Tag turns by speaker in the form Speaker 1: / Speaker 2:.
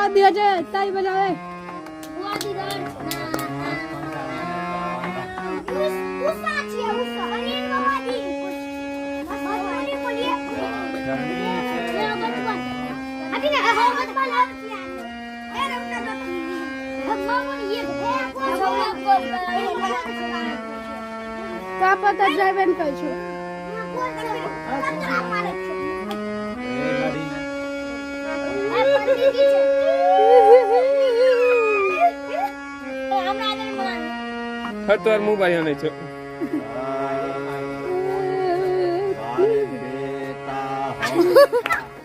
Speaker 1: आदि अजय ताई बजावे का पता ड्राइवर कह छो
Speaker 2: हर तोर मुंह बारी नहीं छो
Speaker 3: बेटा